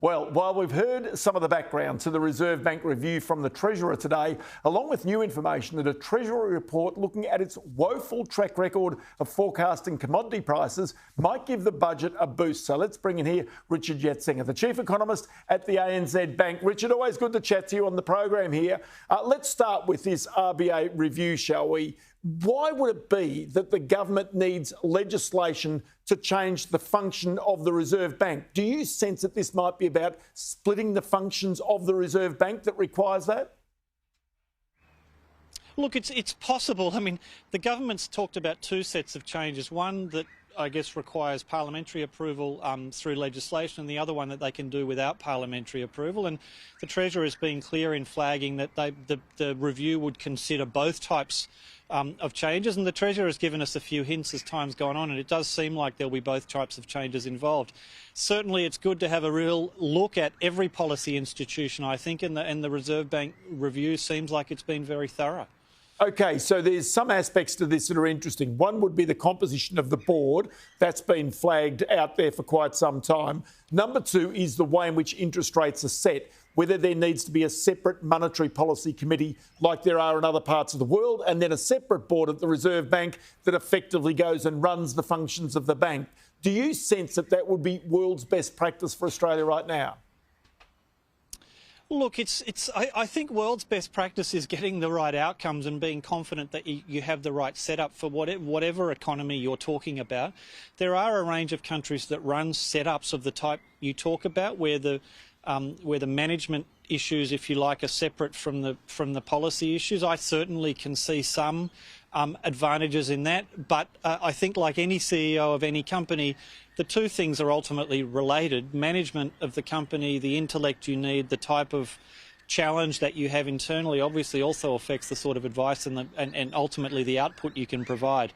Well, while we've heard some of the background to the Reserve Bank review from the Treasurer today, along with new information that a Treasury report looking at its woeful track record of forecasting commodity prices might give the budget a boost. So let's bring in here Richard Yetsenga, the Chief Economist at the ANZ Bank. Richard, always good to chat to you on the program here. Let's start with this RBA review, shall we? Why would it be that the government needs legislation to change the function of the Reserve Bank? Do you sense that this might be about splitting the functions of the Reserve Bank that requires that? Look, it's possible. I mean, the government's talked about two sets of changes. One that I guess requires parliamentary approval through legislation, and the other one that they can do without parliamentary approval. And the Treasurer has been clear in flagging that the review would consider both types of changes, and the Treasurer has given us a few hints as time's gone on, and it does seem like there'll be both types of changes involved. Certainly it's good to have a real look at every policy institution, I think, and the Reserve Bank review seems like it's been very thorough. OK, so there's some aspects to this that are interesting. One would be the composition of the board. That's been flagged out there for quite some time. Number two is the way in which interest rates are set, whether there needs to be a separate monetary policy committee like there are in other parts of the world, and then a separate board at the Reserve Bank that effectively goes and runs the functions of the bank. Do you sense that that would be world's best practice for Australia right now? Look, I think world's best practice is getting the right outcomes and being confident that you have the right setup for whatever economy you're talking about. There are a range of countries that run setups of the type you talk about, where the management issues, if you like, are separate from the policy issues. I certainly can see some advantages in that, but I think, like any CEO of any company, the two things are ultimately related. Management of the company, the intellect you need, the type of challenge that you have internally obviously also affects the sort of advice and ultimately the output you can provide.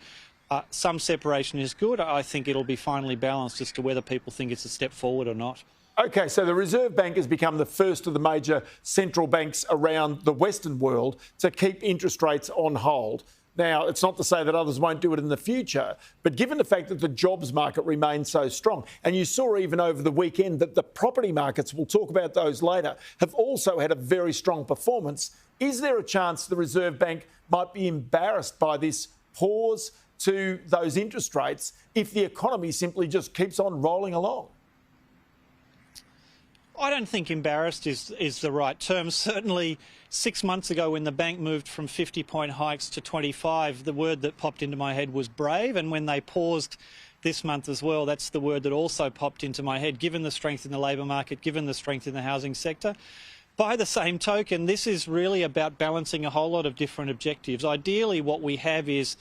Some separation is good. I think it'll be finely balanced as to whether people think it's a step forward or not. OK, so the Reserve Bank has become the first of the major central banks around the Western world to keep interest rates on hold. Now, it's not to say that others won't do it in the future, but given the fact that the jobs market remains so strong, and you saw even over the weekend that the property markets, we'll talk about those later, have also had a very strong performance, is there a chance the Reserve Bank might be embarrassed by this pause to those interest rates if the economy simply just keeps on rolling along? I don't think embarrassed is the right term. Certainly 6 months ago, when the bank moved from 50-point hikes to 25, the word that popped into my head was brave. And when they paused this month as well, that's the word that also popped into my head, given the strength in the labour market, given the strength in the housing sector. By the same token, this is really about balancing a whole lot of different objectives. Ideally, what we have is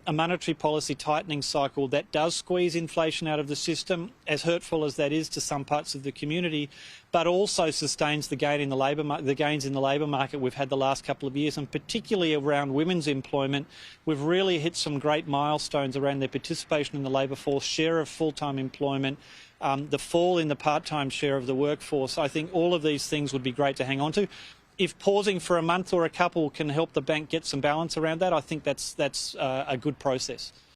a monetary policy tightening cycle that does squeeze inflation out of the system, as hurtful as that is to some parts of the community, but also sustains the gains in the labour market we've had the last couple of years, and particularly around women's employment. We've really hit some great milestones around their participation in the labour force, share of full-time employment, the fall in the part-time share of the workforce. I think all of these things would be great to hang on to. If pausing for a month or a couple can help the bank get some balance around that, I think that's a good process.